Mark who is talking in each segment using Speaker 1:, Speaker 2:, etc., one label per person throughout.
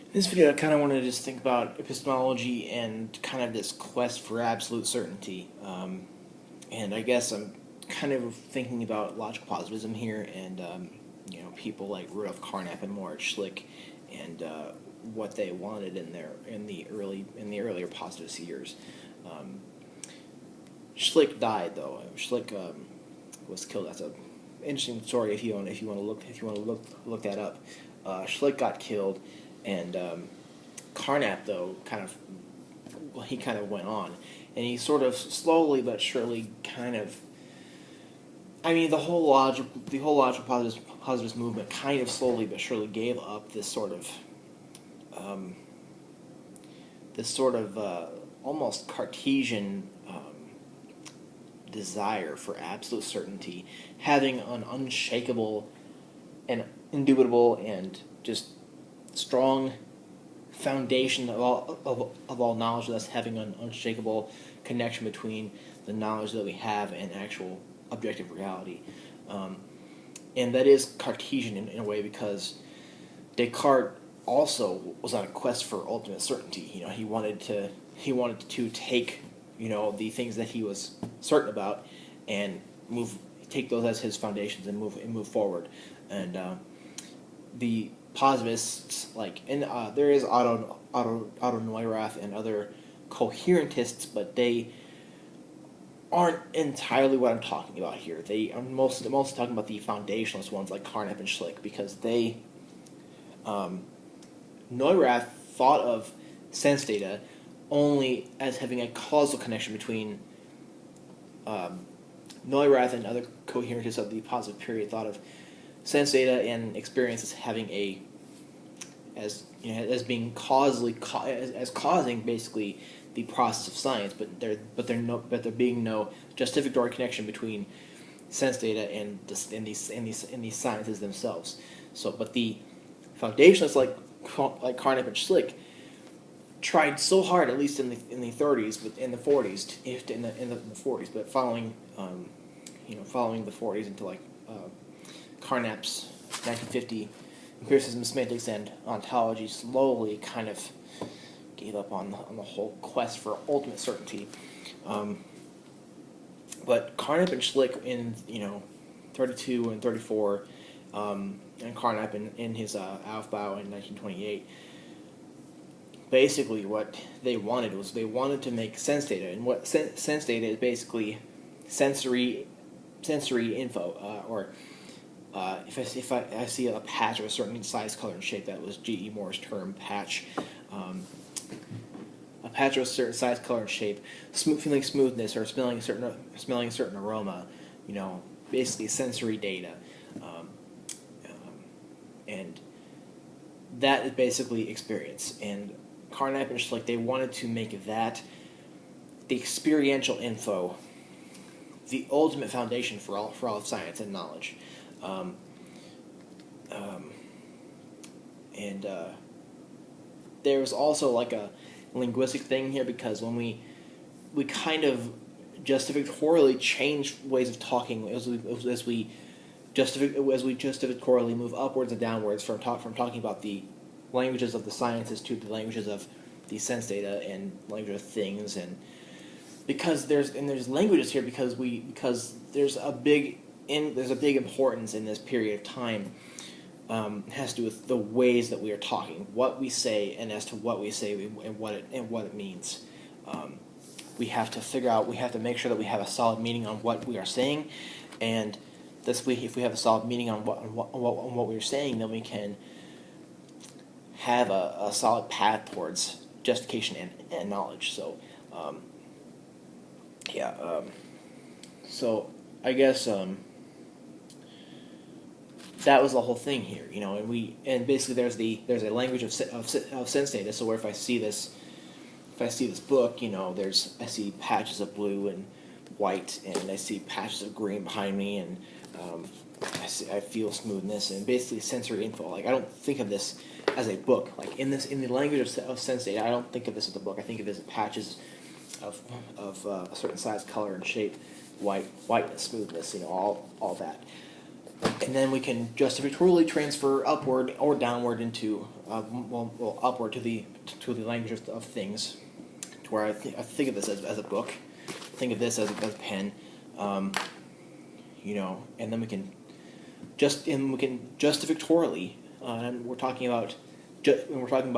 Speaker 1: In this video, I kind of want to just think about epistemology and kind of this quest for absolute certainty. And I guess I'm kind of thinking about logical positivism here, and people like Rudolf Carnap and Moritz Schlick, and what they wanted in the earlier positivist years. Schlick died though. Schlick was killed. That's an interesting story if you want to look that up. Schlick got killed. And Carnap, though, kind of went on, and he sort of slowly but surely the whole logical positivist movement kind of slowly but surely gave up this sort of almost Cartesian desire for absolute certainty, having an unshakable and indubitable and just strong foundation of all knowledge, thus having an unshakable connection between the knowledge that we have and actual objective reality. And that is Cartesian in a way, because Descartes also was on a quest for ultimate certainty. He wanted to take the things that he was certain about and take those as his foundations and move forward. And the positivists, there is Otto Neurath and other coherentists, but they aren't entirely what I'm talking about here. I'm mostly talking about the foundationalist ones like Carnap and Schlick, because Neurath thought of sense data only as having a causal connection between Neurath and other coherentists of the positive period thought of sense data and experience as having as being causing basically the process of science, but there being no justificatory connection between sense data and these sciences themselves. So, but the foundationalists like Carnap and Schlick tried so hard, at least in the 30s, but in the 40s, in the 40s, but following the 40s into Carnap's 1950 empiricism, semantics, and ontology, slowly kind of gave up on the whole quest for ultimate certainty. But Carnap and Schlick in 32 and 34, and Carnap in his Aufbau in 1928. Basically, what they wanted to make sense data, and what sense data is basically sensory info, or if I see a patch of a certain size, color, and shape, that was G.E. Moore's term, patch. A patch of a certain size, color, and shape, feeling smoothness, or smelling a certain aroma. Basically sensory data, and that is basically experience. And Carnap and Schlick, they wanted to make that the experiential info, the ultimate foundation for all of science and knowledge. There was also a linguistic thing here, because when we kind of justificatorily change ways of talking as we justificatorily move upwards and downwards from talking about the languages of the sciences to the languages of the sense data and language of things, and because there's languages here because there's a big importance in this period of time. It has to do with the ways that we are talking, what we say, and as to what we say and what it means. We have to make sure that we have a solid meaning on what we are saying, and if we have a solid meaning on what we are saying, then we can have a solid path towards justification and knowledge. So, so I guess that was the whole thing here, and basically there's a language of sense data. So where if I see this book, I see patches of blue and white, and I see patches of green behind me, and I feel smoothness, and basically sensory info. I don't think of this as a book. In the language of sense data, I don't think of this as a book. I think of it as patches of a certain size, color, and shape, whiteness, smoothness, all that. and then we can justifactorially transfer upward or downward into upward to the language of things, to where I think of this as a book, think of this as a pen, and then we can justifactorially, and we're talking about basically we're talking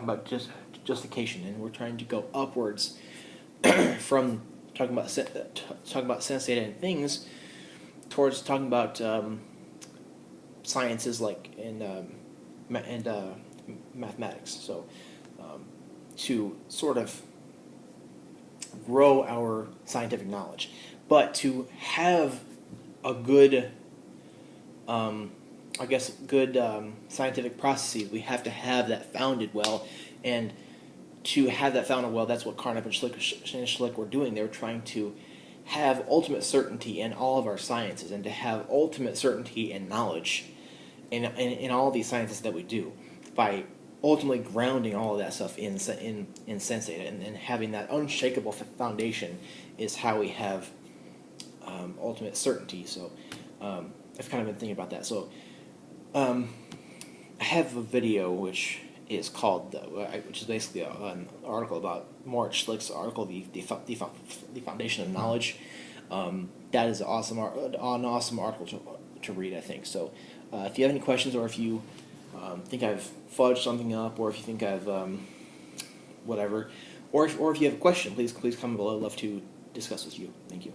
Speaker 1: about justification, and we're trying to go upwards from talking about sense data and things towards talking about sciences like mathematics. So to sort of grow our scientific knowledge, but to have a good, scientific processes, we have to have that founded well, and to have that founded well, that's what Carnap and Schlick were doing. They were trying to have ultimate certainty in all of our sciences, and to have ultimate certainty in knowledge in all of these sciences that we do, by ultimately grounding all of that stuff in sense data, and having that unshakable foundation is how we have ultimate certainty. So I've kind of been thinking about that. So I have a video which is called, which is basically an article about Moritz Schlick's article, the Foundation of Knowledge. That is an awesome article to read, I think. So if you have any questions, or if you think I've fudged something up, or if you think I've whatever, or if you have a question, please comment below. I'd love to discuss with you. Thank you.